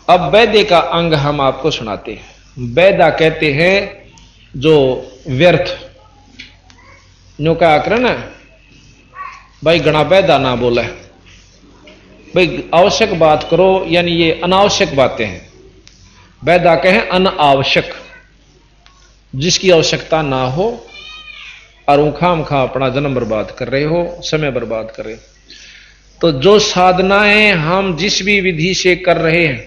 अब वैद्य का अंग हम आपको सुनाते हैं। वैदा कहते हैं जो व्यर्थ न्यू का आकरण है भाई, गणा वैदा ना बोले भाई, आवश्यक बात करो, यानी ये अनावश्यक बातें हैं। वैदा कहें अनावश्यक, जिसकी आवश्यकता ना हो और खाम खा अपना जन्म बर्बाद कर रहे हो, समय बर्बाद कर रहे हो। तो जो साधनाएं हम जिस भी विधि से कर रहे हैं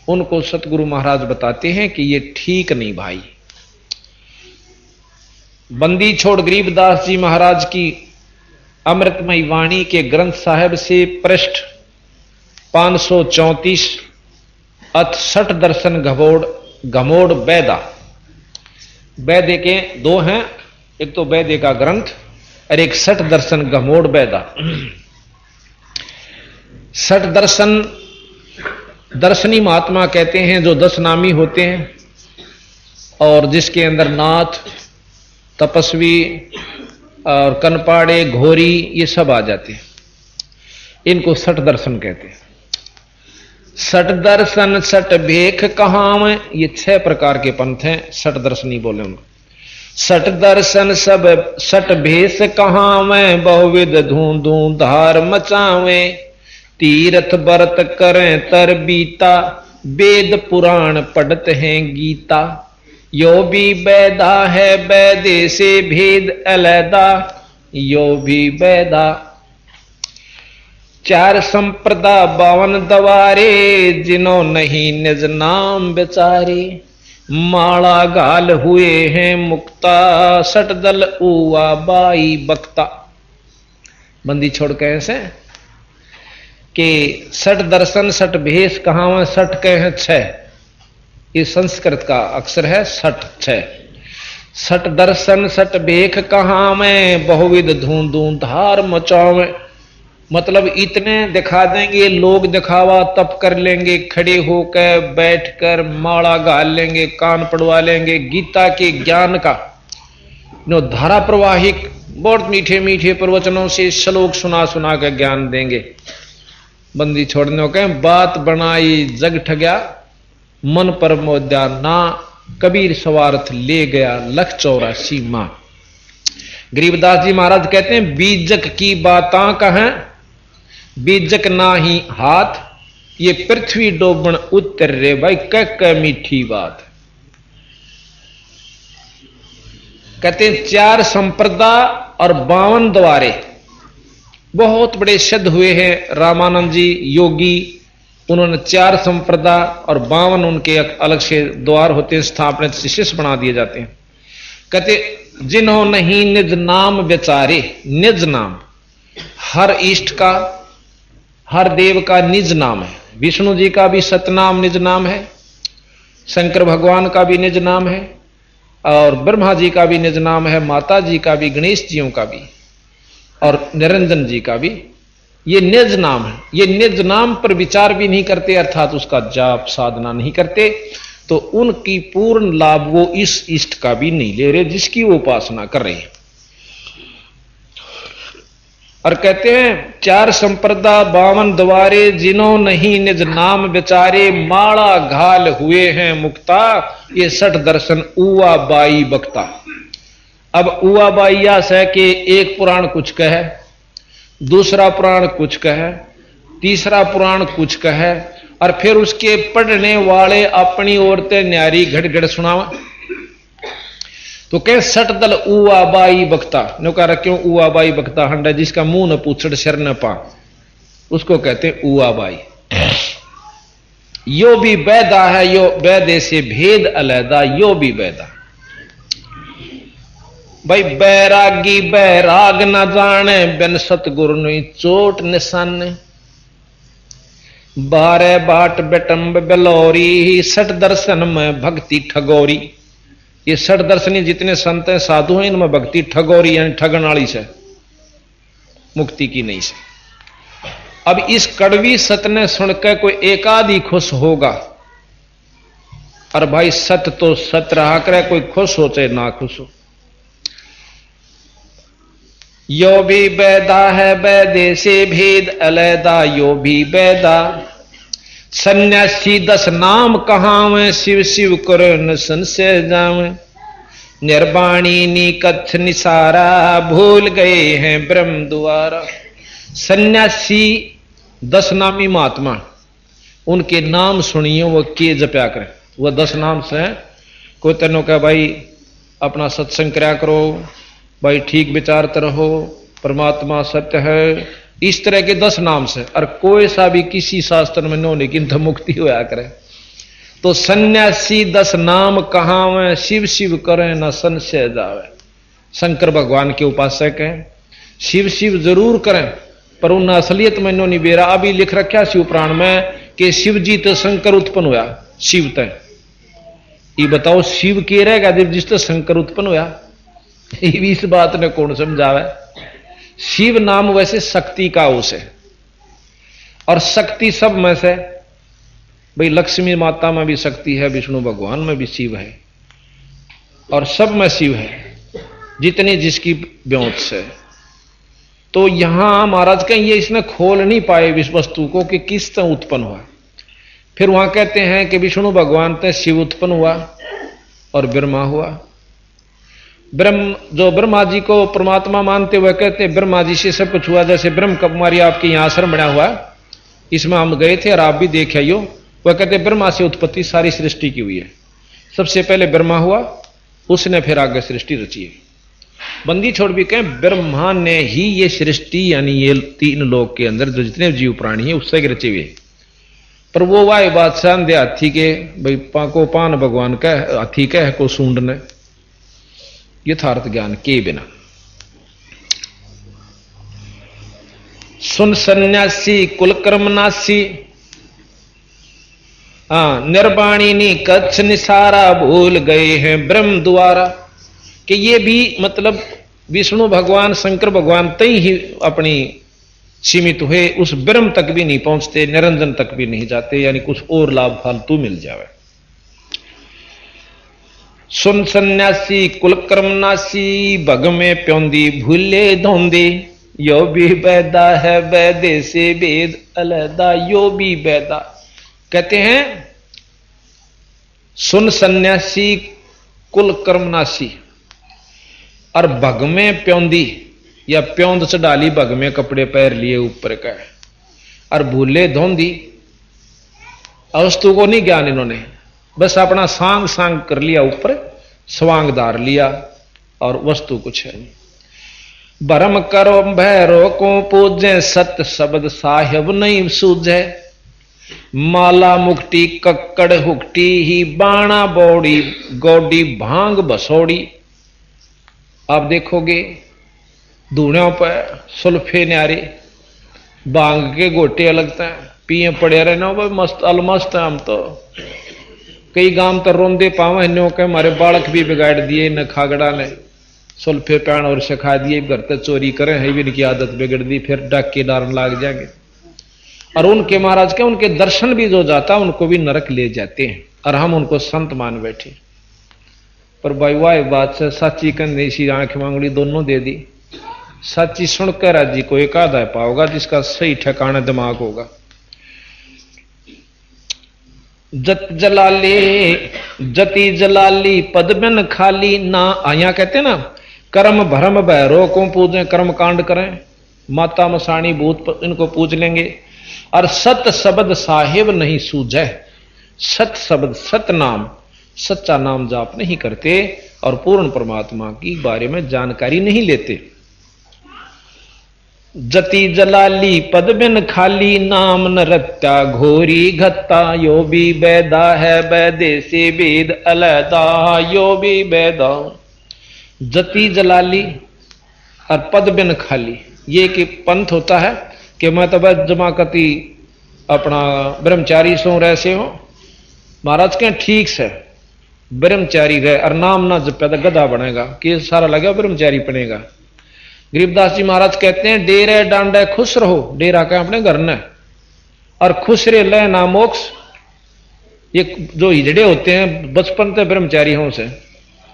उनको सतगुरु महाराज बताते हैं कि ये ठीक नहीं भाई। बंदी छोड़ गरीबदास जी महाराज की अमृतमयी वाणी के ग्रंथ साहिब से पृष्ठ 534 अथ 60 दर्शन घमोड़ वैदा। वैद्य के दो हैं, एक तो वैद्य का ग्रंथ और एक 60 दर्शन घमोड़ वैदा। 60 दर्शन दर्शनी महात्मा कहते हैं जो 10 नामी होते हैं और जिसके अंदर नाथ, तपस्वी और कनपाड़े, घोरी ये सब आ जाते हैं। इनको 60 दर्शन कहते हैं। 60 दर्शन 60 भेख कहां, ये 6 प्रकार के पंथ हैं, 60 दर्शनी बोले उनको। 60 दर्शन सब 60 भेष कहां में, बहुविध धूं धार मचावे, तीर्थ व्रत करें तर बीता, वेद पुराण पढ़त हैं गीता, यो भी वैदा है वैदे से भेद अलैदा, यो भी वैदा। 4 संप्रदा 52 दवारे, जिन्हों नहीं निज नाम बेचारे, माला गाल हुए हैं मुक्ता, 60 दल उवा बाई बक्ता। बंदी छोड़ के ऐसे कि 60 दर्शन 60 भेष कहां, 60 कहे हैं 6, ये संस्कृत का अक्षर है 60। 60 दर्शन 60 भेख कहां में, बहुविध धूं धार मचावे, मतलब इतने दिखा देंगे लोग, दिखावा तप कर लेंगे, खड़े होकर बैठकर माला गाल लेंगे, कान पड़वा लेंगे, गीता के ज्ञान का जो धारा प्रवाहिक बहुत मीठे मीठे प्रवचनों से श्लोक सुना सुना कर ज्ञान देंगे। बंदी छोड़ने के बात बनाई जग ठग्या, मन पर मोद्या ना, कबीर स्वार्थ ले गया 184 मां। गरीबदास जी महाराज कहते हैं बीजक की बातां कहें, बीजक ना ही हाथ, ये पृथ्वी डोबन उत्तर रे भाई, कह मीठी बात। कहते हैं 4 संप्रदा और 52 द्वारे, बहुत बड़े सिद्ध हुए हैं रामानंद जी योगी, उन्होंने 4 संप्रदा और 52 उनके अलग से द्वार होते हैं, स्थापना शिष्य बना दिए जाते हैं। कहते जिन्हों नहीं निज नाम बेचारे, निज नाम हर इष्ट का, हर देव का निज नाम है। विष्णु जी का भी सतनाम निज नाम है, शंकर भगवान का भी निज नाम है, और ब्रह्मा जी का भी निज नाम है, माता जी का भी, गणेश जियों का भी, और निरंजन जी का भी ये निज नाम है। ये निज नाम पर विचार भी नहीं करते, अर्थात उसका जाप साधना नहीं करते, तो उनकी पूर्ण लाभ वो इस इष्ट का भी नहीं ले रहे जिसकी वो उपासना कर रहे हैं। और कहते हैं 4 संप्रदा 52 द्वारे, जिन्हों नहीं निज नाम बेचारे, माला घाल हुए हैं मुक्ता, ये 60 दर्शन उवा बाई बक्ता। अब उवा बाइया से के एक पुराण कुछ कहे, दूसरा पुराण कुछ कहे, तीसरा पुराण कुछ कहे, और फिर उसके पढ़ने वाले अपनी औरतें न्यारी घड़ घड़ सुनावा। तो कह 60 दल उवा बाई बक्ता, नो कह रहा क्यों उवा बाई बक्ता हंडा, जिसका मुंह न पूछड़ शर न पा, उसको कहते हैं उवा बाई। यो भी वैदा है, यो वैदे से भेद अलैदा, यो भी वैदा। भाई बैरागी बैराग न जाने, बिन सतगुरु नी चोट निशाने, 12 बाट बेटम्ब बेलौरी, 60 दर्शन में भक्ति ठगोरी। ये 60 दर्शनी जितने संत हैं साधु हैं, इनमें भक्ति ठगोरी यानी ठगन वाली से, मुक्ति की नहीं से। अब इस कड़वी सत ने सुनकर कोई एकाध ही खुश होगा, और भाई सत तो सत रहा करे, कोई खुश हो चाहे ना खुश हो। यो भी वैदा है वैदे से भेद अलैदा, यो भी वैदा। सन्यासी 10 नाम कहावे, शिव शिव करो न संशय जावे। निर्वाणी नी कच्छ निसारा, भूल गए हैं ब्रह्म द्वारा। सन्यासी 10 नामी महात्मा, उनके नाम सुनिए, वो के जप्या करें। वह 10 नाम से कोई तेनों का भाई अपना सत्संग कराया करो, भाई ठीक विचारते रहो, परमात्मा सत्य है, इस तरह के 10 नाम से। और कोई सा भी किसी शास्त्र में नो लेकिन तो मुक्ति होया करे। तो सन्यासी 10 नाम कहावे, शिव शिव करें न संशय जावे। शंकर भगवान के उपासक हैं, शिव शिव जरूर करें, पर उन असलियत में नो नहीं बेरा। अभी लिख रखा शिव पुराण में कि शिव जी तो शंकर उत्पन्न हुआ, शिव तय। ये बताओ शिव के रहेगा जब जिस तो शंकर उत्पन्न हुआ? इस बात ने कौन समझावे? शिव नाम वैसे शक्ति का उस है, और शक्ति सब में से भाई लक्ष्मी माता में भी शक्ति है, विष्णु भगवान में भी शिव है, और सब में शिव है, जितने जिसकी ब्योत से। तो यहां महाराज कहें ये इसने खोल नहीं पाए इस वस्तु को कि किस तरह उत्पन्न हुआ। फिर वहां कहते हैं कि विष्णु भगवान ते शिव उत्पन्न हुआ और ब्रह्मा हुआ। जो ब्रह्मा जी को परमात्मा मानते हुए कहते हैं ब्रह्मा जी से सब कुछ हुआ। जैसे ब्रह्म कुमारी आपके यहां आश्रम बना हुआ, इसमें हम गए थे और आप भी देख आइयो। वह कहते ब्रह्मा से उत्पत्ति सारी सृष्टि की हुई है। सबसे पहले ब्रह्मा हुआ, उसने फिर आगे सृष्टि रची है। बंदी छोड़ भी कहें ब्रह्मा ने ही ये सृष्टि यानी ये 3 लोक के अंदर जो जितने जीव प्राणी है उससे रचे हुए। पर वो वाय बादशाह दे हाथी के भाई पाको पान भगवान का हाथी कह को सूंडने यथार्थ ज्ञान के बिना। सुन सन्यासी कुलकर्म नासी, निर्वाणी नी कच्छ निसारा, भूल गए हैं ब्रह्म द्वारा। कि ये भी मतलब विष्णु भगवान शंकर भगवान तई ही अपनी सीमित हुए, उस ब्रह्म तक भी नहीं पहुंचते, निरंजन तक भी नहीं जाते, यानी कुछ और लाभ फालतू मिल जावे। सुन सन्यासी कुलकर्म नासी, भग में प्योंदी भूले धोंदी, यो भी बैदा है वैदे से वेद अलहदा, यो भी बैदा। कहते हैं सुन सन्यासी कुलकर्म नासी, और भग में प्योंदी या प्योंद चढ़ाली, भग में कपड़े पैर लिए ऊपर का, और भूले धोंदी। वस्तु को नहीं ज्ञान इन्होंने, बस अपना सांग सांग कर लिया, ऊपर स्वांगदार लिया और वस्तु कुछ है नहीं। भरम करो भैरो को पूजे, सत्य शब्द साहिब नहीं सूझे। माला मुक्ति कक्कड़ हुक्टी ही, बाणा बौड़ी गौडी भांग बसोड़ी। आप देखोगे धूणों पर सुल्फे न्यारे, बांग के गोटे लगते हैं, पिए पड़े रहे ना भाई मस्त अलमस्त है। हम तो कई गांव तो रोंदे पावे नो के हमारे बालक भी बिगाड़ दिए न खागड़ा ने सुल्फे पैण और सिखा दिए, घर तक चोरी करें है भी इनकी आदत बिगड़ दी, फिर डाके डारन लाग जाएंगे। और उनके महाराज के उनके दर्शन भी जो जाता उनको भी नरक ले जाते हैं, और हम उनको संत मान बैठे। पर भाई वाह बात से साची कंधे सी आंख मांगड़ी दोनों दे दी। साची सुनकर राजी को एक आधा पाओगा जिसका सही ठिकाना दिमाग होगा। जत जलाली जति जलाली पद बिन खाली ना, आया कहते ना कर्म भरम भैरो को पूजें, कर्म कांड करें, माता मसाणी भूत इनको पूज लेंगे। और सत शब्द साहिब नहीं सूझे, सत शब्द सत नाम सच्चा नाम जाप नहीं करते और पूर्ण परमात्मा की बारे में जानकारी नहीं लेते। जति जलाली पद बिन खाली, नाम न रत्या घोरी घत्ता, यो भी बैदा है बैदे से वेद अलहदा, यो भी बैदा। जति जलाली और पद बिन खाली, ये कि पंथ होता है कि मैं तो बस जमाकती अपना ब्रह्मचारी सो रहे से हो। महाराज के ठीक से ब्रह्मचारी रहे और नाम ना जपे तो गधा बनेगा, कि सारा लगा ब्रह्मचारी बनेगा। गरीबदास जी महाराज कहते हैं डेरे डांडे खुश रहो, डेरा का अपने घर ने, और खुश रे ले ना मोक्ष। ये जो हिजड़े होते हैं बचपन से ब्रह्मचारी हों से,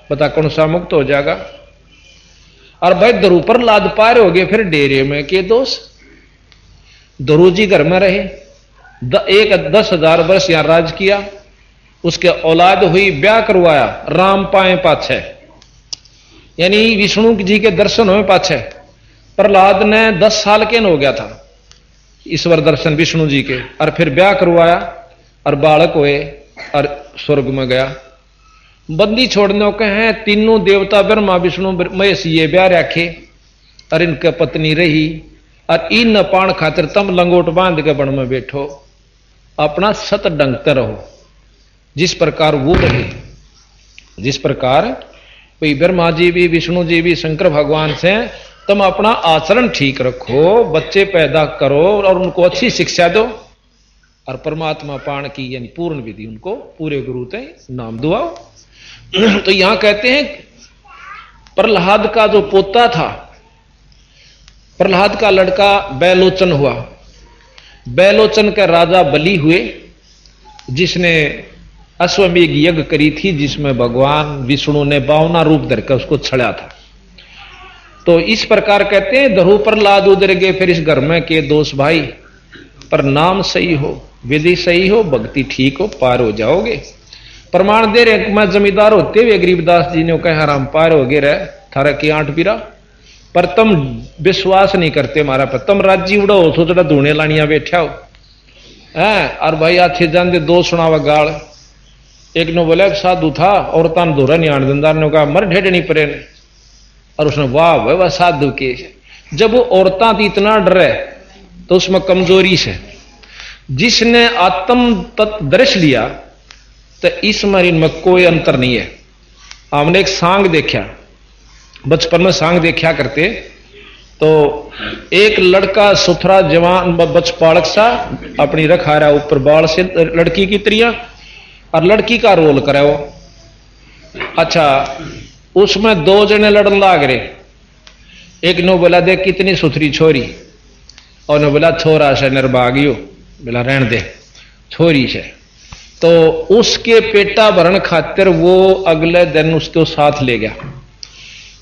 बता कौन सा मुक्त हो जाएगा। और भाई दरू पर लाद पार हो गए फिर डेरे में के दोष। दरू जी घर में रहे, एक 10,000 वर्ष यहां राज किया, उसके औलाद हुई, ब्याह करवाया, राम पाए पाछे, यानी विष्णु जी के दर्शन हुए पाछे। प्रहलाद ने 10 साल के हो गया था ईश्वर दर्शन विष्णु जी के, और फिर ब्याह करवाया और बालक हुए और स्वर्ग में गया। बंदी छोड़ने के हैं तीनों देवता ब्रह्मा विष्णु महेश ये ब्याह रखे और इनके पत्नी रही, और इन न पान खातिर तम लंगोट बांध के बन में बैठो, अपना सत डंगते रहो। जिस प्रकार वो रहे, जिस प्रकार कोई ब्रह्मा जी भी विष्णु जी भी शंकर भगवान से तुम अपना आचरण ठीक रखो, बच्चे पैदा करो और उनको अच्छी शिक्षा दो, और परमात्मा पाण की यानी पूर्ण विधि उनको पूरे गुरु ते नाम दुआओ। तो यहां कहते हैं प्रहलाद का जो पोता था, प्रहलाद का लड़का बैलोचन हुआ, बैलोचन के राजा बलि हुए, जिसने अश्वमेघ यज्ञ करी थी, जिसमें भगवान विष्णु ने 52 रूप धरकर उसको छड़ा था। तो इस प्रकार कहते हैं धरु प्रहलाद उधर गए फिर इस घर में के दोस्त भाई, पर नाम सही हो, विधि सही हो, भक्ति ठीक हो, पार हो जाओगे। प्रमाण दे रहे, मैं जमींदार होते हुए गरीबदास जी ने कहा राम पार हो गए रहे थारा की 8 पीरा, पर तुम विश्वास नहीं करते मारा पर, तुम राज्य उड़ो हो सोचड़ा धूने लानिया बैठा हो है। और भाई आथे जान दे 2 सुनावा गाल, एक ने बोला साधु था औरतां ने धोरा नहीं आने दिंदार ने कहा मर ढेड नहीं परे, और उसने वाह वह साधु के। जब वो औरतां थी इतना डरे तो उसमें कमजोरी से, जिसने आत्म तत्व दर्श लिया तो इसमें इनमें कोई अंतर नहीं है। हमने एक सांग देखा, बचपन में सांग देखा करते, तो एक लड़का सुथरा जवान बचपालक सा अपनी रखा रहा ऊपर बाल से लड़की की त्रिया, और लड़की का रोल करे वो। अच्छा, उसमें 2 जने लड़न लाग रहे, एक ने बोला देख कितनी सुथरी छोरी, और ने बोला छोरा से निर्भाग्यो, बोला रहने दे छोरी से। तो उसके पेटा भरण खातिर वो अगले दिन उसको साथ ले गया।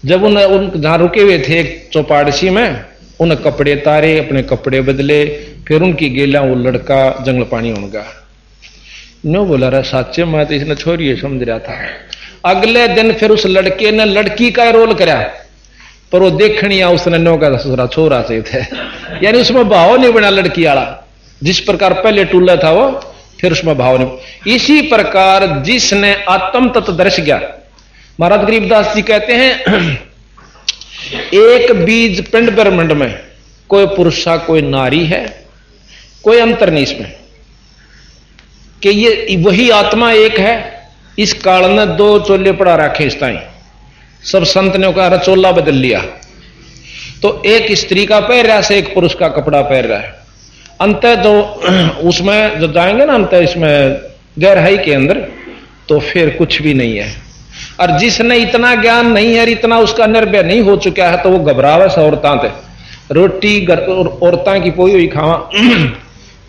जब उन जहां रुके हुए थे एक चौपाड़सी में, उन कपड़े तारे, अपने कपड़े बदले, फिर उनकी गेला वो लड़का जंगल पानी होगा। नो बोला रहा साचे मैं तो इसने छोरी समझ रहा था। अगले दिन फिर उस लड़के ने लड़की का रोल करा, पर वो देखनी उसने नो का ससुरा छोरा से थे, यानी उसमें भाव नहीं बना लड़की वाला। जिस प्रकार पहले टूला था वो, फिर उसमें भाव नहीं। इसी प्रकार जिसने आत्म तत्व दर्श गया, महाराज गरीबदास जी कहते हैं एक बीज पिंड ब्रह्मंड में कोई पुरुषा कोई नारी है, कोई अंतर नहीं इसमें, कि ये वही आत्मा एक है। इस काल ने 2 चोले पड़ा रखे इस ताई, सब संत ने कहा चोला बदल लिया, तो एक स्त्री का पैर रहा से एक पुरुष का कपड़ा पहन रहा है। अंत जो उसमें जो जाएंगे ना अंत इसमें गहराई के अंदर, तो फिर कुछ भी नहीं है। और जिसने इतना ज्ञान नहीं है, इतना उसका निर्भय नहीं हो चुका है, तो वो घबरावे से औरतां थे, रोटी औरतां की पोई हुई खावा,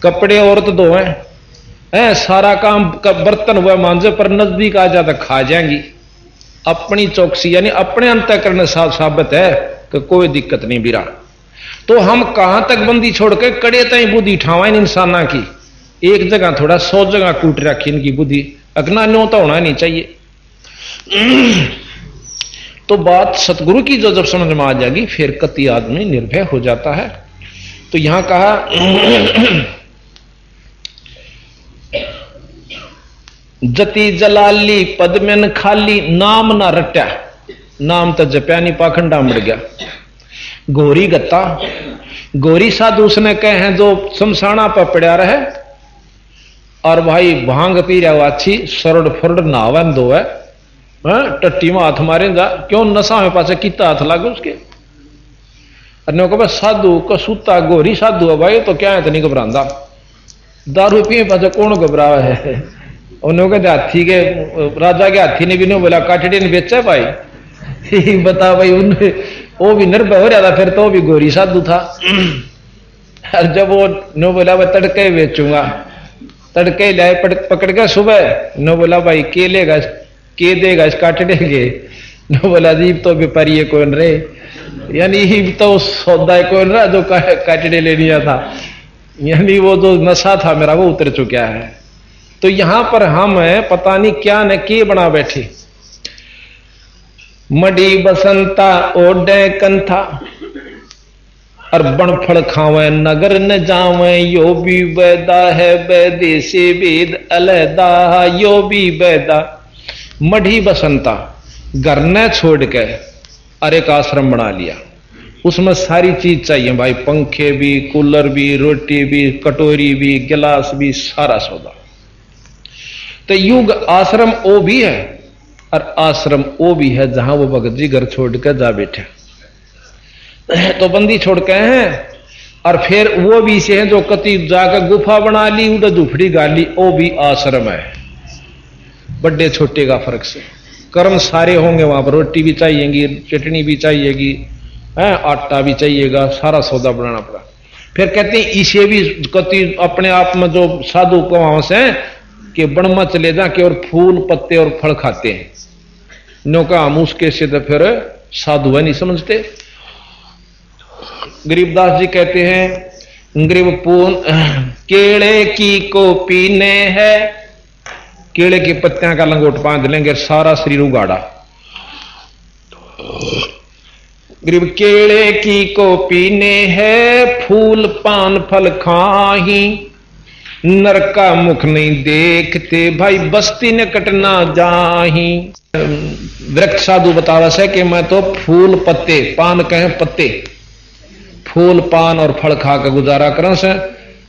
कपड़े औरत धोए है, सारा काम बर्तन हुआ मांझे, पर नजदीक आ जाता खा जाएंगी। अपनी चौकसी यानी अपने अंतःकरण साबित है कि कोई दिक्कत नहीं बिरा। तो हम कहां तक बंदी छोड़ के कड़े तई बुद्धि ठावा इन इंसाना की, एक जगह थोड़ा 100 जगह कूट रखी इनकी बुद्धि, अगना न्यो तो होना नहीं चाहिए। तो बात सतगुरु की जो जब समझ में आ जाएगी, फिर कति आदमी निर्भय हो जाता है। तो यहां कहा जति जलाली पदमेन खाली, नाम ना रट्या, नाम तो जप्या नहीं पाखंडा मर गया। गोरी गत्ता, गोरी साधु उसने कहे हैं जो शमशाना पर पड़ा रहे, और भाई भांग पी रहा अच्छी सरड फरड नहावन दो है, टट्टी में हाथ मारे जा, क्यों नशा में पासे कितना हाथ लागे उसके। अरे को साधु को सूता गोरी साधु है भाई, तो क्या है तो नहीं घबरांदा, दारू पिए पासे कौन घबरावा है। उन्होंने कहते हाथी के राजा के हाथी ने भी नहीं बोला काटड़ी ने बेचा भाई, बता भाई उन्हें वो भी निर्भय हो रहा था, फिर तो भी गोरी साधु था। और जब वो नो बोला मैं तड़के बेचूंगा, तड़के लाए पकड़ के सुबह, नो बोला भाई के लेगा के देगा इस काटड़े के, नो बोला जीव तो व्यापारी है कौन रे, यानी ही तो सौदा है कौन रहा जो काटड़े ले लिया था। यानी वो जो नशा था मेरा वो उतर चुका है। तो यहां पर हम पता नहीं क्या न किए बना बैठे। मडी बसंता ओडे कंथा और बनफल खावे नगर न जावे यो भी वैदा है वैदे से वेद अलहदा यो भी वैदा। मढ़ी बसंता घर न छोड़ के और एक आश्रम बना लिया, उसमें सारी चीज चाहिए भाई, पंखे भी, कूलर भी, रोटी भी, कटोरी भी, गिलास भी, सारा सौदा। तो युग आश्रम वो भी है और आश्रम वो भी है जहां वो भगत जी घर छोड़ कर जा बैठे। तो बंदी छोड़ के हैं और फिर वो भी से हैं जो कति जाकर गुफा बना ली, उधर झुपड़ी गाली, वो भी आश्रम है। बड़े छोटे का फर्क से कर्म सारे होंगे वहां पर, रोटी भी चाहिएगी, चटनी भी चाहिएगी, आटा भी चाहिएगा, सारा सौदा बनाना पड़ा। फिर कहते हैं इसे भी कति अपने आप में जो साधु को वहां से कि वन में चले जा के और फूल पत्ते और फल खाते हैं, नो का हम उसके से तो फिर साधु है नहीं समझते। गरीबदास जी कहते हैं गरीब पून केले की को पीने है, केले के पत्तियां का लंगोट बांध लेंगे, सारा शरीर उगाड़ा। गरीब केले की को पीने है, फूल पान फल खाही, नर का मुख नहीं देखते भाई बस्ती ने कटना जाही। वृक्ष साधु बतावा से कि मैं तो फूल पत्ते, पान कहे पत्ते, फूल पान और फल खा कर गुजारा करन से,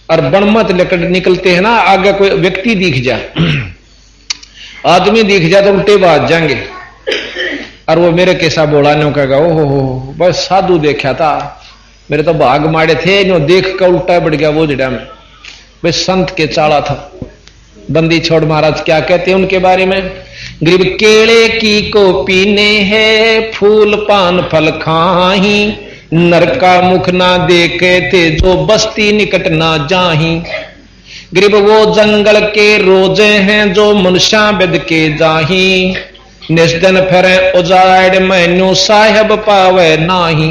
और बनमत लेकर निकलते हैं ना, आगे कोई व्यक्ति दिख जाए, आदमी दिख जाए तो उल्टे बाज जाएंगे, और वो मेरे कैसा बोला नहीं कहेगा ओहो बस साधु देखा था, मेरे तो भाग मारे थे, नो देख कर उल्टा बढ़ गया वो जड़ा में, वे संत के चाला था। बंदी छोड़ महाराज क्या कहते हैं उनके बारे में, गरीब केले की को पीने है, फूल पान फल खाही, नर का मुख ना देखे थे जो बस्ती निकट ना जाही। गरीब वो जंगल के रोजे हैं जो मनुष्या बेद के जाही, निस्दन फिरे उजाड़ मैनू साहेब पावे नाही।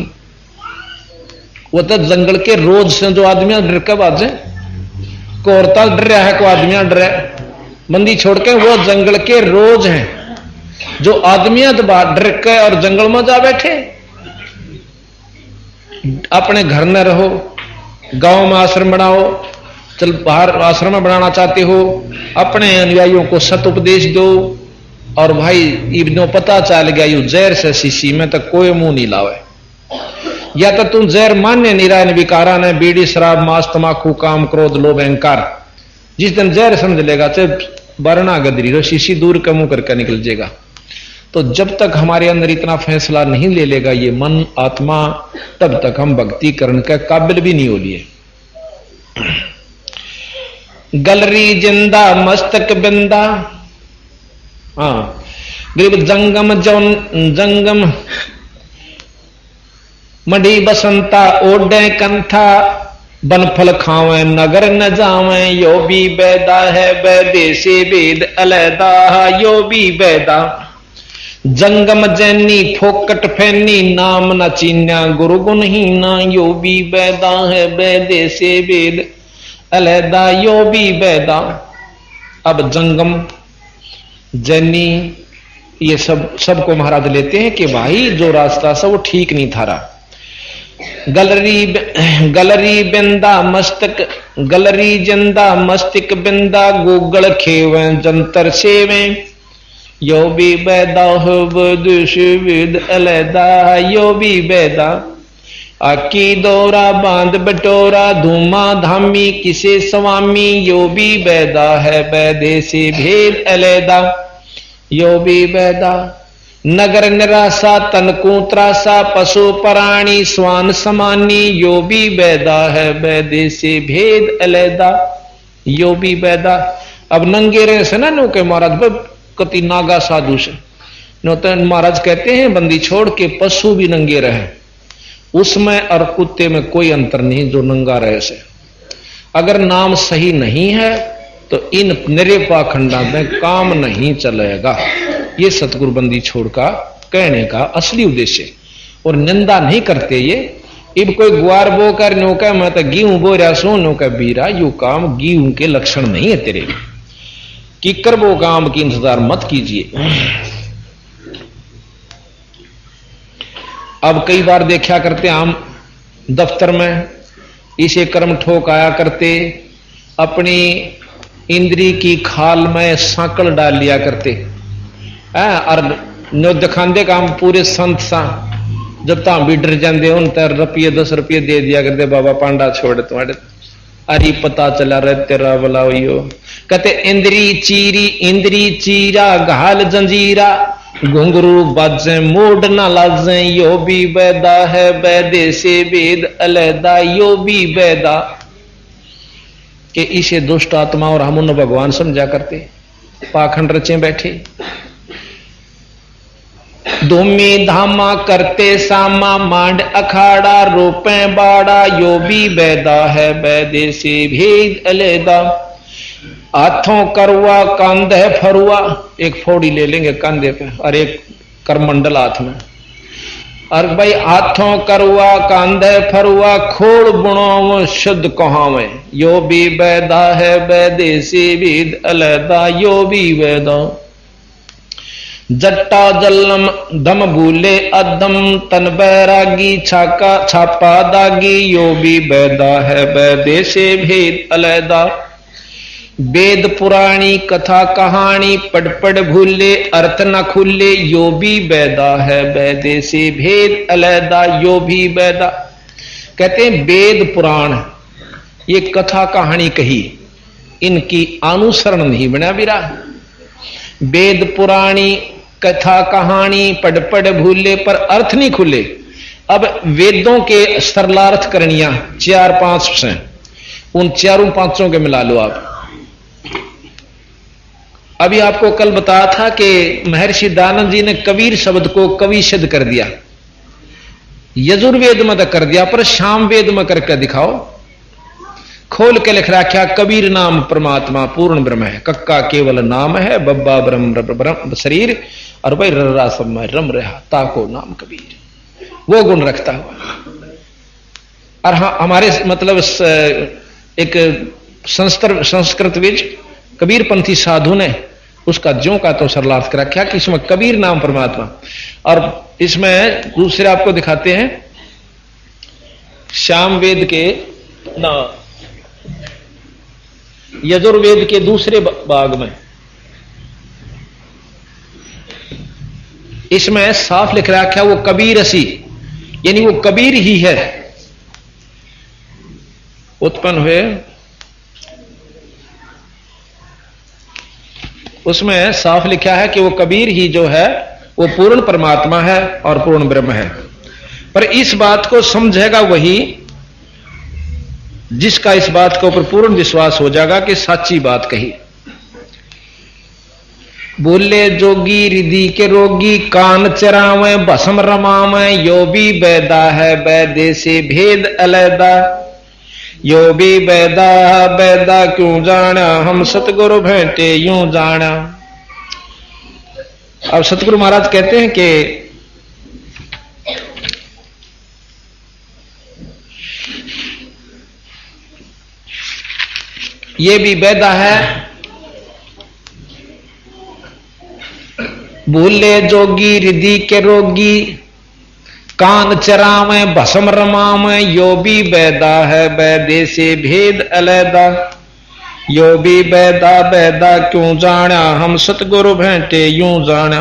वो तो जंगल के रोज से जो आदमी डर के बाजे, कोरता डर रहा है, को आदमी डर रहा है, बंदी छोड़ के वो जंगल के रोज हैं जो आदमी डर के और जंगल में जा बैठे। अपने घर न रहो, गांव में आश्रम बनाओ, चल बाहर आश्रम में बनाना चाहते हो, अपने अनुयायियों को सत उपदेश दो, और भाई इब्नो पता चल गया यू जहर से शीशी में तो कोई मुंह नहीं लावे, या तो तुम जहर मान्य निरायन विकारा ने बीड़ी शराब मांस तमाकू काम क्रोध लोभ अहंकार, जिस दिन जहर समझ लेगा चाहे बरना गदरी रो शीशी दूर का मुंह करके निकल जाएगा। तो जब तक हमारे अंदर इतना फैसला नहीं ले लेगा ये मन आत्मा, तब तक हम भक्ति करने के काबिल भी नहीं हो लिए। गलरी जिंदा मस्तक बिंदा, हाँ गरीब जंगम जंगम मढ़ी बसंता ओडे कंथा, बनफल खावे नगर न जावे यो भी बैदा है बैदे से वेद अलहदा यो भी बैदा। जंगम जैनी फोकट फैनी नाम न चीन्या गुरु गुण ही ना यो भी बैदा है बैदे से वेद अलहदा यो भी बैदा। अब जंगम जैनी ये सबको महाराज लेते हैं कि भाई जो रास्ता था वो ठीक नहीं था रहा। गलरी बिंदा मस्तक, गलरी जिंदा मस्तिक बिंदा, गूगल खेवे जंतर सेवे यो भी बैदा हो वेद अलहदा यो भी बैदा। आकी दौरा बांध बटोरा धूमा धामी किसे स्वामी यो भी बैदा है बैदे से भेद अलहदा यो भी बैदा। नगर निराशा तनकू त्रासा पशु प्राणी स्वान समानी यो भी बैदा है बैदे से भेद अलहदा यो भी बैदा। अब नंगे रहे से ना नो के महाराज कति नागा साधु से नो तो महाराज कहते हैं बंदी छोड़ के पशु भी नंगे रहे, उसमें और कुत्ते में कोई अंतर नहीं जो नंगा रहे से। अगर नाम सही नहीं है तो इन निरेपा खंडा में काम नहीं चलेगा। ये सतगुरु बंदी छोड़ का कहने का असली उद्देश्य, और निंदा नहीं करते ये इब कोई गुआर बो कर नो का मैं तो गेहूं बो रहा सो नो का बीरा, यू काम गेहूं के लक्षण नहीं है तेरे, कि कर वो काम की इंतजार मत कीजिए। अब कई बार देखा करते हम दफ्तर में इसे कर्म ठोक आया करते, अपनी इंद्री की खाल में सांकल डाल लिया करते और नो दिखाते काम पूरे संत सा, जब तक भी डर जाते उन तर रुपये 10 रुपये दे दिया करते, बाबा पांडा छोड़ तुम्हारे, अरे पता चला रहे तेरा बोला यो, कहते इंद्री चीरा घाल जंजीरा, घुंघरू बाजे मोड़ ना लाजे, यो भी बैदा है बैदे से वेद अलैदा, यो भी बैदा। कि इसे दुष्ट आत्मा और हम उन भगवान समझा करते, पाखंड रचे बैठे, धूमी धामा करते सामा, मांड अखाड़ा रोपे बाड़ा, यो भी बैदा है बैदे से भेद अलैदा। हाथों करवा कांधे फरुआ, एक फोड़ी ले लेंगे कंधे पे और एक करमंडल हाथ में, और भाई हाथों करवा कांधे फरुआ, खोड़ बुणों शुद्ध कहावे, यो भी बैदा है बैदे से भेद अलैदा, यो भी बैदा। जट्टा जलम दम भूले अदम, तन बैरागी छापा दागी, यो भी बैदा है बैदे से भेद अलैदा। वेद पुराणी कथा कहानी, पढ़ भूले अर्थ न खुले, यो भी बैदा है बैदे से भेद अलैदा, यो भी बैदा। कहते हैं वेद पुराण ये कथा कहानी कही, इनकी अनुसरण नहीं बना बिरा। वेद पुराणी कथा कहानी पढ़ भूले पर अर्थ नहीं खुले। अब वेदों के सरलार्थ करनिया 4-5 हैं, उन 4-5 के मिला लो आप। अभी आपको कल बताया था कि महर्षि दयानंद जी ने कबीर शब्द को कवि सिद्ध कर दिया, यजुर्वेद में तो कर दिया, पर शाम वेद में करके दिखाओ। खोल के लिख रखा कबीर नाम परमात्मा पूर्ण ब्रह्म है, कक्का केवल नाम है, बब्बा ब्रह्म शरीर, और भाई रर्रा सब में रम रहा, ताको नाम कबीर, वो गुण रखता हुआ। और हाँ, हमारे मतलब एक संस्कृत विज कबीर पंथी साधु ने उसका ज्यों का तो सरलार्थ कर रखा कि इसमें कबीर नाम परमात्मा, और इसमें दूसरे आपको दिखाते हैं श्याम वेद के ना यजुर्वेद के दूसरे भाग में, इसमें साफ लिख रखा वो कबीर असी, यानी वो कबीर ही है, उत्पन्न हुए। उसमें साफ लिखा है कि वो कबीर ही जो है वो पूर्ण परमात्मा है और पूर्ण ब्रह्म है। पर इस बात को समझेगा वही जिसका इस बात के ऊपर पूर्ण विश्वास हो जाएगा कि सच्ची बात कही। बोले जोगी रिधि के रोगी, कान चरावे भस्म रमावे, यो भी बैदा है बैदे से भेद अलैदा, यो भी बैदा बैदा क्यों जाना, हम सतगुरु भेंटे यूं जाना। अब सतगुरु महाराज कहते हैं कि ये भी बैदा है, भूले जोगी रिधि के रोगी, कान चरावे भस्म रमावे, यो भी बैदा है बैदे से भेद अलैदा, यो भी बैदा बैदा क्यों जाना, हम सतगुरु भेंटे यूं जाना।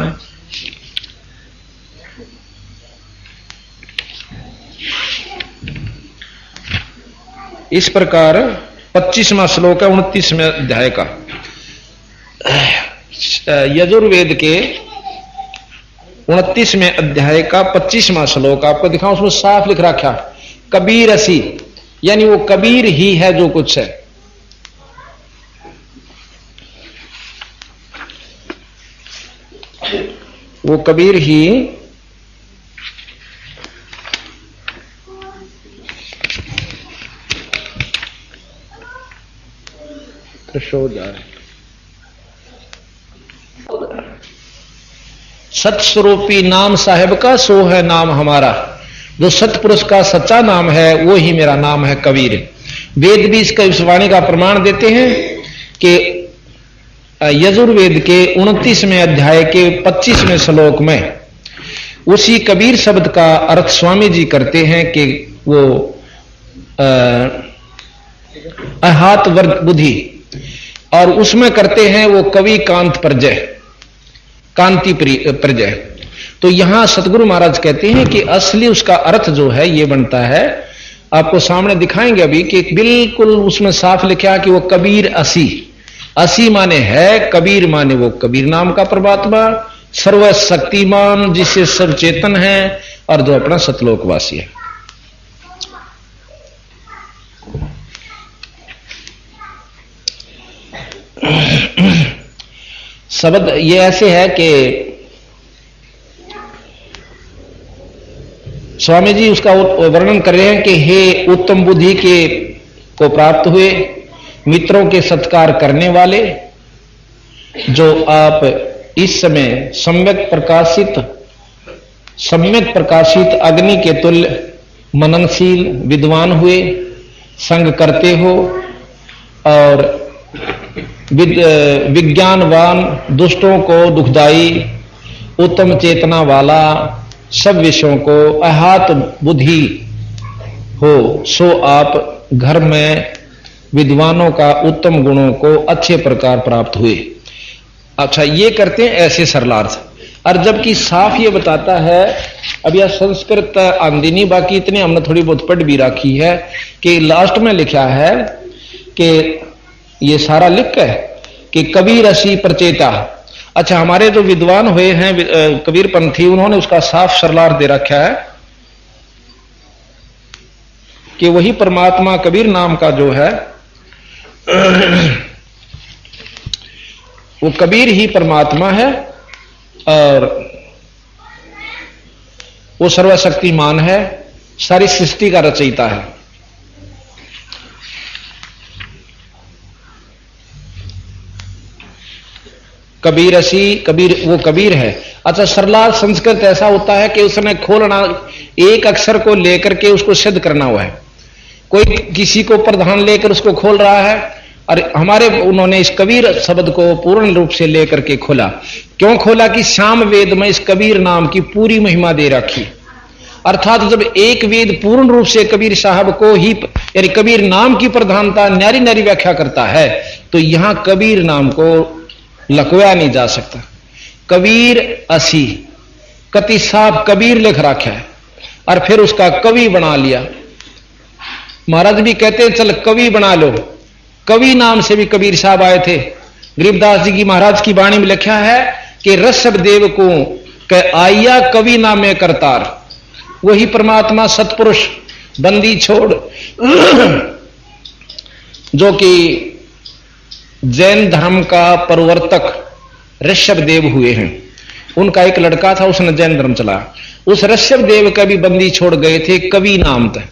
इस प्रकार 25वां श्लोक है 29वें अध्याय का, यजुर्वेद के 29वें अध्याय का 25वां श्लोक आपको दिखाऊं। उसमें साफ लिख रखा कबीर असी, यानी वो कबीर ही है जो कुछ है। वो कबीर ही सत्स्वरूपी नाम साहेब का सो है नाम हमारा। जो सतपुरुष का सच्चा नाम है वो ही मेरा नाम है कबीर। वेद भी इसका इस वाणी का प्रमाण देते हैं कि यजुर्वेद के 29वें अध्याय के 25वें श्लोक में उसी कबीर शब्द का अर्थ स्वामी जी करते हैं कि वो अहात वर्ग बुद्धि, और उसमें करते हैं वो कवि कांत प्रजय, कांति प्रजय। तो यहां सतगुरु महाराज कहते हैं कि असली उसका अर्थ जो है ये बनता है, आपको सामने दिखाएंगे अभी, कि बिल्कुल उसमें साफ लिखा कि वो कबीर असी, असी माने है, कबीर माने वो कबीर नाम का परमात्मा, सर्वशक्तिमान जिससे सब चेतन है और जो अपना सतलोकवासी है। शब्द ये ऐसे है कि स्वामी जी उसका वर्णन कर रहे हैं कि हे उत्तम बुद्धि के को प्राप्त हुए, मित्रों के सत्कार करने वाले, जो आप इस समय सम्यक प्रकाशित अग्नि के तुल्य मननशील विद्वान हुए, संग करते हो और विज्ञानवान, दुष्टों को दुखदाई, उत्तम चेतना वाला, सब विषयों को अहात बुद्धि हो, सो आप घर में विद्वानों का उत्तम गुणों को अच्छे प्रकार प्राप्त हुए। अच्छा, ये करते हैं ऐसे सरलार्थ। और जबकि साफ ये बताता है, अब यह संस्कृत आंदी नहीं, बाकी इतने हमने थोड़ी बहुत पढ़ भी रखी है कि लास्ट में लिखा है कि ये सारा लिख है कि कबीर असी प्रचेता। अच्छा, हमारे जो विद्वान हुए हैं कबीर पंथी, उन्होंने उसका साफ सरलार्थ दे रखा है कि वही परमात्मा कबीर नाम का जो है वो कबीर ही परमात्मा है और वो सर्वशक्तिमान है, सारी सृष्टि का रचयिता है। कबीर असी, कबीर वो कबीर है। अच्छा, सरला संस्कृत ऐसा होता है कि उसने खोलना, एक अक्षर को लेकर के उसको सिद्ध करना हुआ है, कोई किसी को प्रधान लेकर उसको खोल रहा है, और हमारे उन्होंने इस कबीर शब्द को पूर्ण रूप से लेकर के खोला। क्यों खोला? कि श्याम वेद में इस कबीर नाम की पूरी महिमा दे रखी। अर्थात जब एक वेद पूर्ण रूप से कबीर साहब को ही, यानी कबीर नाम की प्रधानता न्यारी न्यारी व्याख्या करता है, तो यहां कबीर नाम को लकवाया नहीं जा सकता। कबीर असी, कति साफ कबीर लिख रखा है और फिर उसका कवि बना लिया। महाराज भी कहते हैं चल कवि बना लो, कवि नाम से भी कबीर साहब आए थे। गरीबदास जी की महाराज की वाणी में लिखा है कि ऋषभ देव को कह आया कवि नामे करतार, वही परमात्मा सतपुरुष बंदी छोड़ जो कि जैन धर्म का प्रवर्तक ऋषभ देव हुए हैं। उनका एक लड़का था, उसने जैन धर्म चलाया, उस ऋषभ देव का भी बंदी छोड़ गए थे, कवि नाम था।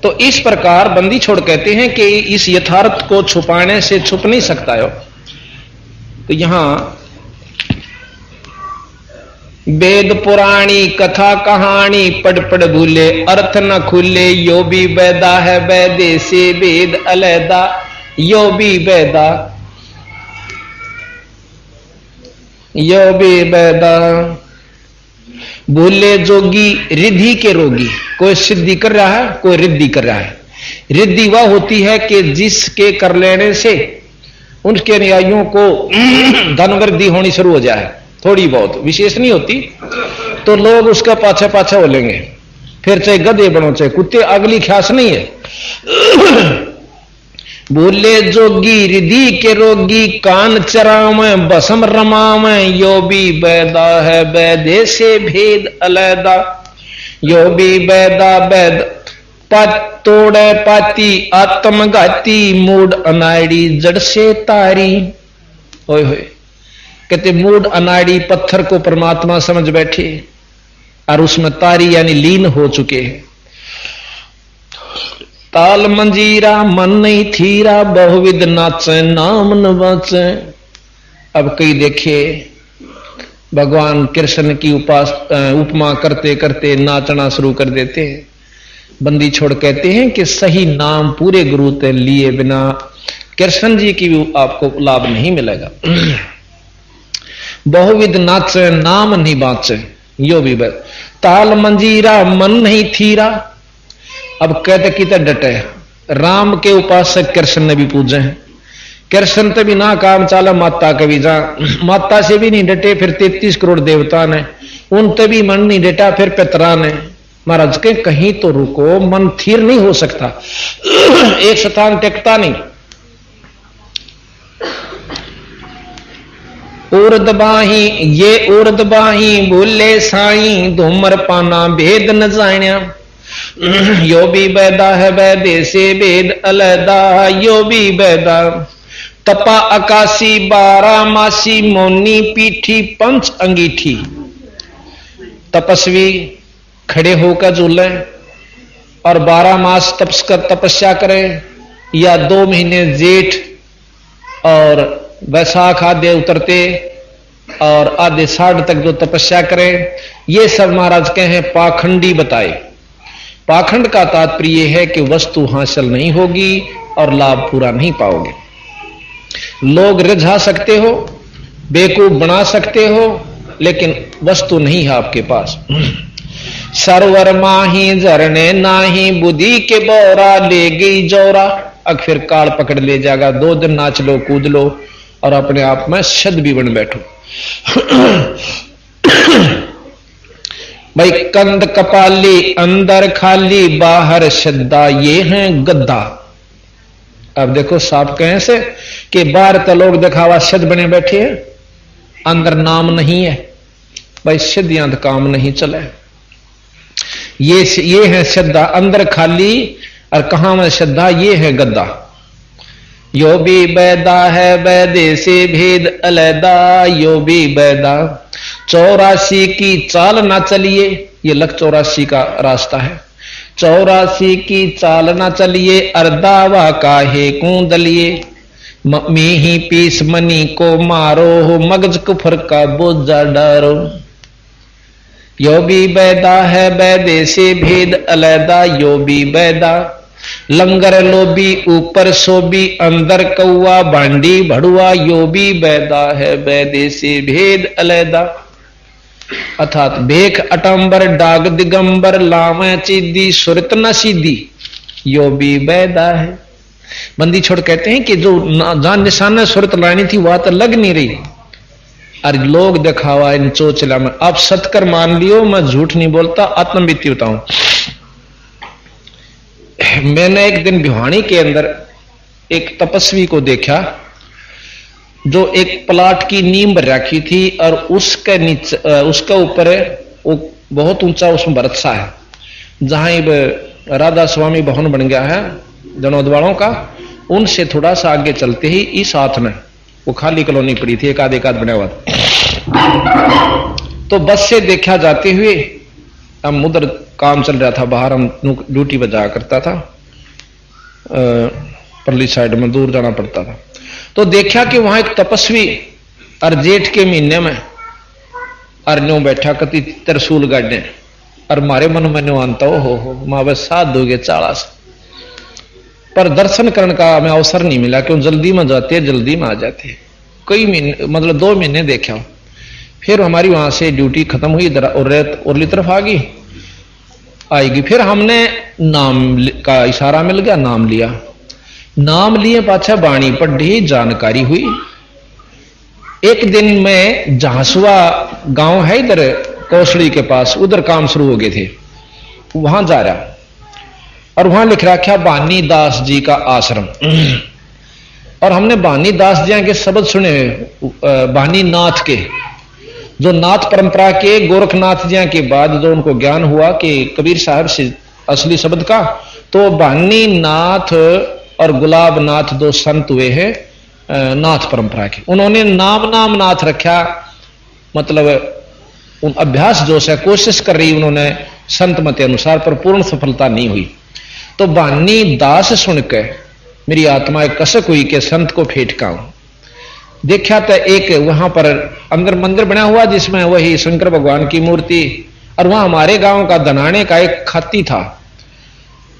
तो इस प्रकार बंदी छोड़ कहते हैं कि इस यथार्थ को छुपाने से छुप नहीं सकता है। तो यहां वेद पुराणी कथा कहानी पढ़ पढ़ भूले, अर्थ न खुले, यो भी वेदा है वेदे से वेद अलैदा, यो भी वेदा यो भी वेदा। भूले जोगी रिद्धि के रोगी, कोई सिद्धि कर रहा है, कोई रिद्धि कर रहा है। रिद्धि वह होती है कि जिसके कर लेने से उनके अनुयायियों को धन वृद्धि होनी शुरू हो जाए, थोड़ी बहुत, विशेष नहीं होती, तो लोग उसका पाछा पाछा हो लेंगे, फिर चाहे गधे बनो चाहे कुत्ते, अगली ख्यास नहीं है। भूले जोगी रिद्धि के रोगी, कान चराव बसम रमाव, यो भी बैदा है बैदे से भेद अलैदा, यो भी बैदा बैद तोड़े पाती आत्मघाती, मूड अनाड़ी जड़ से तारी। ओए होए, कहते मूड अनाड़ी पत्थर को परमात्मा समझ बैठे और उसमें तारी यानी लीन हो चुके हैं। ताल मंजीरा मन नहीं थीरा, बहुविध नाचे नाम न बाचे। अब कई देखे भगवान कृष्ण की उपमा करते करते नाचना शुरू कर देते हैं। बंदी छोड़ कहते हैं कि सही नाम पूरे गुरु ते लिए बिना कृष्ण जी की भी आपको लाभ नहीं मिलेगा। बहुविध नाचे नाम नहीं बाँचे, यो भी बस ताल मंजीरा मन नहीं थीरा। अब कहते कि डटे राम के उपासक कृष्ण ने भी पूजे हैं, कृष्ण तो भी ना काम चाला माता के भी जा, माता से भी नहीं डटे फिर 33 करोड़ देवता ने, उन तो भी मन नहीं डटा फिर पितरा ने। महाराज के कहीं तो रुको, मन थीर नहीं हो सकता, एक स्थान टिकता नहीं। उर्दबाही ये उर्दबाही बोले साई धूमर पाना भेद न जाण्या। यो भी बैदा है बैदे से भेद अलैदा, यो भी बैदा तपा आकाशी 12 मासी मोनी पीठी पंच अंगीठी। तपस्वी खड़े होकर झूले और 12 मास तपस्या करे, या 2 महीने जेठ और वैशाख आधे उतरते और आधे 60 तक जो तपस्या करें, ये सब महाराज के हैं पाखंडी बताए। पाखंड का तात्पर्य है कि वस्तु हासिल नहीं होगी और लाभ पूरा नहीं पाओगे। लोग रिझा सकते हो, बेवकूफ बना सकते हो, लेकिन वस्तु नहीं है आपके पास। सरवर माही झरने नाही बुद्धि के बोरा ले गई जोरा। अब फिर काल पकड़ ले जाएगा, 2 दिन नाच लो कूद लो और अपने आप में शद भी बन बैठो। भाई कंद कपाली अंदर खाली बाहर श्रद्धा, ये है गद्दा। अब देखो साफ कहें से कि बाहर तो लोग दिखावा शद बने बैठे हैं, अंदर नाम नहीं है। भाई सिद्धियां काम नहीं चले, ये है श्रद्धा अंदर खाली, और कहां में श्रद्धा, ये है गद्दा। यो भी बैदा है बैदे से भेद अलैदा, यो भी बैदा 84 की चाल ना चलिए। ये लख 84 का रास्ता है। 84 की चाल ना चलिए, अर्दावा काहे कूदलिए। में ही पीस मनी को मारो हो, मगज कुफर का बोझा डारो। यो भी बैदा है बैदे से भेद अलैदा, यो भी बैदा लंगर लोबी ऊपर सोबी अंदर कौआ भांडी भड़ुआ। यो भी बैदा है बैदे से भेद अलैदा, अर्थात भेख अटंबर डाग दिगंबर लावे चीदी सुरत न सीधी। यो भी बैदा है। बंदी छोड़ कहते हैं कि जो जान निशान सुरत लानी थी वह तो लग नहीं रही, और लोग दिखावा इन चोचला में। आप सतकर मान लियो, मैं झूठ नहीं बोलता, आत्मबीती बताऊं। मैंने एक दिन भिवानी के अंदर एक तपस्वी को देखा जो एक प्लाट की नींव रखी थी, और उसके नीचे उसके ऊपर वो बहुत ऊंचा उसमें बरतसा है, जहां राधा स्वामी भवन बन गया है जनोद वालों का। उनसे थोड़ा सा आगे चलते ही इस हाथ में वो खाली कॉलोनी पड़ी थी, एक आध बना हुआ था। तो बस से देखा जाते हुए, हम उधर काम चल रहा था बाहर, हम ड्यूटी पर जाया करता था, परली साइड में दूर जाना पड़ता था। तो देखा कि वहां एक तपस्वी और जेठ के महीने में अरन्यों बैठा कति त्रिशूल गाड़ने, और मारे मन में आनता हो माँ बस साथ दोगे 40। पर दर्शन करने का हमें अवसर नहीं मिला, क्यों जल्दी में जाते जल्दी में आ जाते। कई महीने मतलब 2 महीने देखा। फिर हमारी वहां से ड्यूटी खत्म हुई, उरली तरफ आ गई आएगी। फिर हमने नाम का इशारा मिल गया, नाम लिया। नाम लिए पाछा बाणी पढ़ी, जानकारी हुई। एक दिन में झांसुआ गांव है इधर कौशली के पास, उधर काम शुरू हो गए थे, वहां जा रहा, और वहां लिख रखा बानी दास जी का आश्रम। और हमने बानी दास जी के शब्द सुने, बानी नाथ के, जो नाथ परंपरा के गोरखनाथ जी के बाद जो उनको ज्ञान हुआ कि कबीर साहब से असली शब्द का, तो बानी नाथ और गुलाब नाथ 2 संत हुए हैं नाथ परंपरा के। उन्होंने नाम नाथ रखा, मतलब उन अभ्यास जो है कोशिश कर रही उन्होंने संत मत अनुसार, पर पूर्ण सफलता नहीं हुई। तो बानी दास सुनकर मेरी आत्मा एक कसक हुई कि संत को फेंटका हूं। देखा तो एक वहां पर अंदर मंदिर बना हुआ जिसमें वही शंकर भगवान की मूर्ति, और वहां हमारे गांव का धनाने का एक खाती था,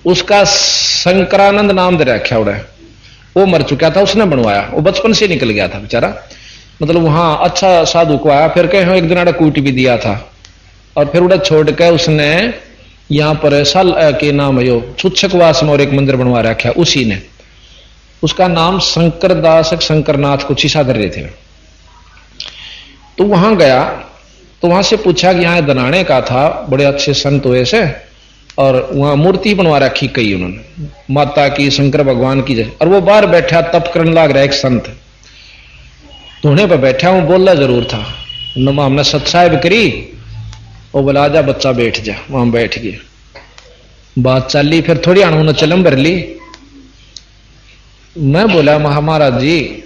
उसका शंकरानंद नाम दे रखा उड़ा, वो मर चुका था, उसने बनवाया, वो बचपन से निकल गया था बेचारा, मतलब वहां अच्छा साधु को आया, फिर कहीं एक दिन आड़ा कूट भी दिया था, और फिर उड़ा छोड़ के उसने यहाँ पर साल के नाम यो छुच्छकवास में और एक मंदिर बनवा रखा, उसी ने, उसका नाम शंकरदास शंकरनाथ कुछ ही साधर रहे थे। तो वहां गया तो वहां से पूछा कि यहाँ दनाने का था, बड़े अच्छे संत हुए से, और वहां मूर्ति बनवा रखी कई उन्होंने, माता की, शंकर भगवान की, और वो बाहर बैठा तप करने लग रहा एक संत, धोने पर बैठा हूं, बोला जरूर था, हमने सत्साहिब करी, वो बोला आजा बच्चा बैठ जा, वहां बैठ गए, बात चली, फिर थोड़ी उन्होंने चलम भर ली। मैं बोला महाराज जी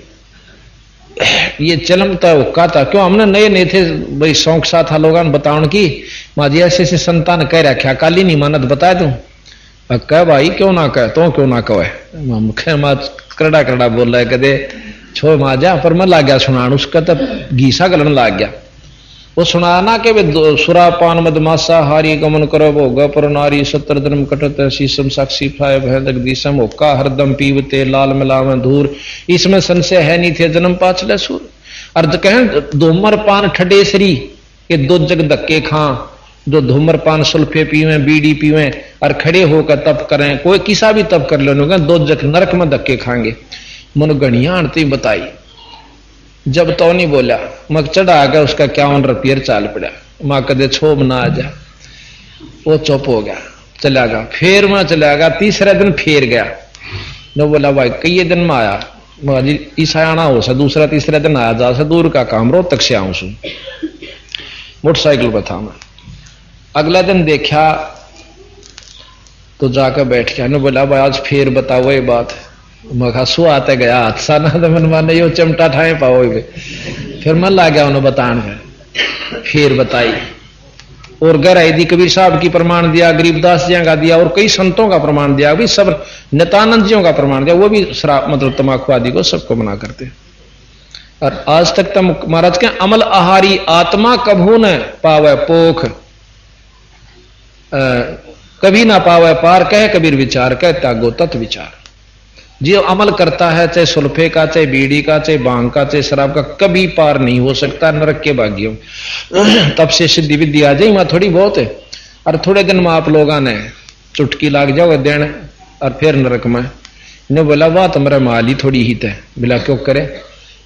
ये चलम तो हुक्का था, क्यों हमने नए नए थे, भाई शौक सा था लोगों बताने की, माजी ऐसे ऐसे संतान कह रखा, काली नहीं मानत बता दूं, कह भाई क्यों ना कह, तो क्यों ना कहे, करड़ा करड़ा बोल रहा है, कदे छो माजा, पर मैं लाग गया सुनान, उसका तो घीसा गलन लाग गया, वो सुनाना के वे सुरापान मदमासा हारी गमन करो भोग पर नारी सत्र धर्म कटत शीशम साक्षी फाय भैदक दिशम होका हरदम पीवते लाल मिलाव धूर, इसमें संशय है नहीं थे जन्म पाछले सूर, अर्ज कहें धूम्रपान ठडेसरी, ये दो जग धक्के खां, जो धूम्रपान सुल्फे पीवे बीड़ी पीवे और खड़े होकर तप करें, कोई किसा भी तप कर लो, दो जग नरक में धक्के खाएंगे, मन गणिया आंटी बताई, जब तो नहीं बोला मग चढ़ा गया उसका 51 रुपये चाल पड़ा, माँ कदे छोब ना आ जा, वो चुप हो गया, चला गया, फिर मैं चला गया, तीसरे दिन फिर गया, न बोला भाई कई दिन में आया, जी ईसा आना हो सा, दूसरा तीसरा दिन आया, जा सा दूर का काम, रोहतक से आऊं सू, मोटरसाइकिल पर था मैं, अगला दिन देखा तो जाकर बैठ गया, न बोला भाई आज फिर बताओ ये बात, मखा सु आते गया हादसा ना तो मन माने यो चमटा ठाए पाओ, फिर मन ला गया उन्हें बताने में, फिर बताई, और गहराई दी, कबीर साहब की प्रमाण दिया, गरीबदास जी का दिया, और कई संतों का प्रमाण दिया, भी सब नित्यानंद जियों का प्रमाण दिया, वो भी शराब मतलब तम्बाकू आदि को सबको मना करते, और आज तक तो महाराज के अमल आहारी आत्मा कभू न पावे पोख, कभी ना पावे पार, कह कबीर विचार, कह त्यागो तत् विचार, जो अमल करता है चाहे सुल्फे का, चाहे बीड़ी का, चाहे भांग का, चाहे शराब का, कभी पार नहीं हो सकता नरक के भाग्यों, तब से सिद्धि विद्धि आ जाए वहां थोड़ी बहुत है, और थोड़े दिन में आप लोगों ने चुटकी लाग जाओगे देने, और फिर नरक में, ने बोला वाह तुम्हारा माल ही थोड़ी ही थे, बोला क्यों करे,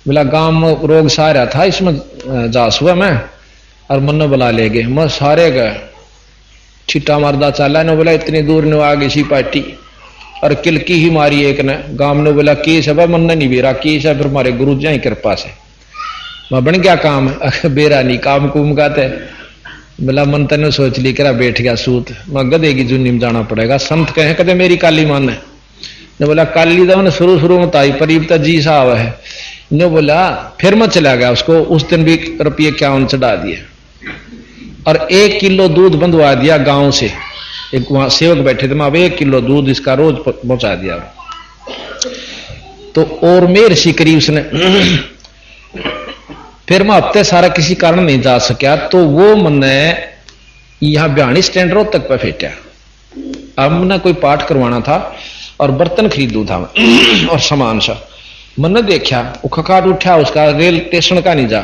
बोला गांव में रोग सा रहा था, इसमें जास हुआ मैं, और मन बुला ले गए, मैं सारे गए, छिट्टा मारदा चाला, ने बोला इतनी दूर ने आ गई सी पार्टी, और किलकी ही मारी एक ने, गांव ने बोला केस है, मन ने नहीं बेरा केस है, फिर हमारे गुरु जी कृपा से मैं बन गया काम, बेरा नहीं काम कुम का थे, बोला मन तेने सोच ली करा बैठ गया सूत, मैं गधे की जुन्नी में जाना पड़ेगा, संत कहे कदे मेरी काली मान है, ने बोला काली तो मैंने शुरू में ताई परीबता जी साहब है, ने बोला फिर मैं चला गया, उसको उस दिन भी रुपये 51 चढ़ा दिए, और 1 किलो दूध बंधवा दिया गांव से, एक वहां सेवक बैठे थे, मैं अब 1 किलो दूध इसका रोज पहुंचा दिया, तो और मेर सी करी उसने, फिर मैं हफ्ते सारा किसी कारण नहीं जा सका, तो वो मैंने यहां बिहानी स्टैंड रोड तक पे फेंटा, अब मैंने कोई पाठ करवाना था और बर्तन खरीदू था और सामान सा, मैंने देखा वो खकाट उठा, उसका रेल स्टेशन का नहीं जा,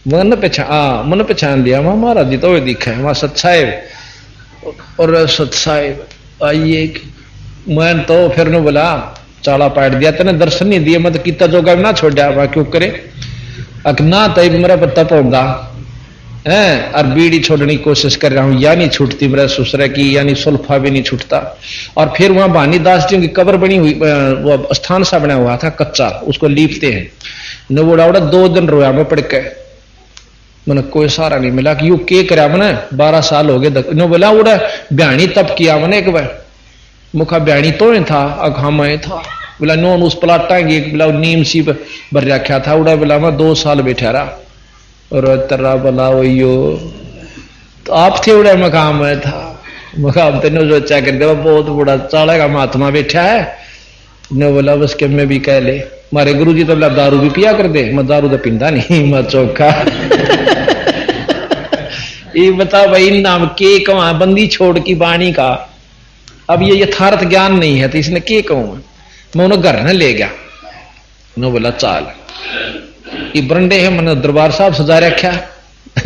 मैंने पहचान लिया, वहां महाराज जी तो वो दिखा है, वहां सत्साहिब, और सत्साहिब आइए, मैं तो फिर ने बोला चाला पाट दिया, तेने दर्शन नहीं दिए, मतलब कितना जोगा ना छोड़ा, वहां क्यों करे, अकना तब मेरा पत्ता पौधा है, और बीड़ी छोड़ने की कोशिश कर रहा हूं, या नहीं छूटती मेरा ससुरा की, यानी सुल्फा भी नहीं छूटता, और फिर वहां भानी दास जी की कब्र बनी हुई, वो स्थान सा बना हुआ था कच्चा, उसको लीपते हैं, न वो उड़ा 2 दिन रोया मैं पड़ के, मैंने कोई सहारा नहीं मिला कि यू के करा, मैंने 12 साल हो गए, ने बोला उड़ा ब्याणी तप किया मैंने एक बार, मुखा ब्याणी तो नहीं था, अखा मैं था, बोला नोन उस प्लाटा की बोला नीम सी भर रखा था, उड़ा बोला मैं 2 साल बैठा रहा, और तरा बोला वही तो आप थे उड़ा मकाम में था, मकाम तेने सोचा कर दे बहुत बड़ा चाड़ा का महात्मा बैठा है, ने बोला बस के मैं भी कह ले, मारे गुरुजी तो बोला दारू भी पिया कर दे। मैं दारू तो पींदा नहीं, मैं चौखा। ये बता भाई नाम के कहा बंदी छोड़ की बाणी का। अब ये यथार्थ ज्ञान नहीं है तो इसने के कहूं मैं उन्हें घर न ले गया। उन्होंने बोला चाल ये बरंडे है मैंने दरबार साहब सजा रखा।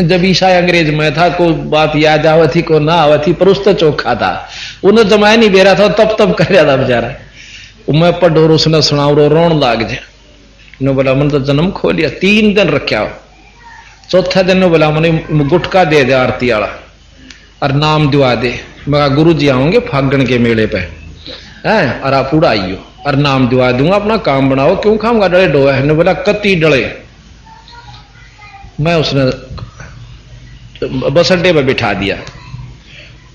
जब ईसा अंग्रेज में था को बात याद आवत थी को ना आवत थी पर उस तो चौखा था। उन्हें जमाया नहीं बेरा था तब कर रहा था बेचारा। मैं पढ़ो उसने सुनाओ रोन लाग जाए। उन्होंने बोला मैंने तो जन्म खो लिया। 3 दिन रखा। चौथा दिन बोला मैंने गुटका दे दे आरती वाला और नाम दिवा दे। मैं गुरु जी आऊंगे फागण के मेले पे है और आप उड़ा आइयो और नाम दिवा दूंगा अपना काम बनाओ। क्यों खाऊंगा डले डोया है। बोला कति डले। मैं उसने बस अड्डे पर बिठा दिया।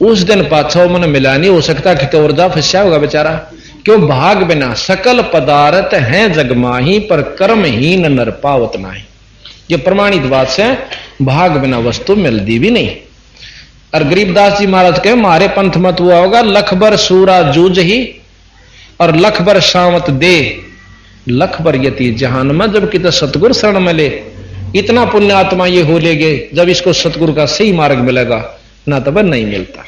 उस दिन पाछा मैंने मिला नहीं हो सकता कि तो जा फंसा होगा बेचारा। क्यों भाग बिना सकल पदार्थ हैं जगमाही पर कर्महीन नर पावत नाही। ये प्रमाणित बात से भाग बिना वस्तु मिलती भी नहीं। और गरीबदास जी महाराज कहे मारे पंथ मत हुआ होगा लख भर सूरा जूझ ही और लख भर शामत दे लख भर यति जहान में। जब कितना सतगुरु शरण मिले इतना पुण्य आत्मा ये हो लेगे जब इसको सतगुरु का सही मार्ग मिलेगा ना तब नहीं मिलता।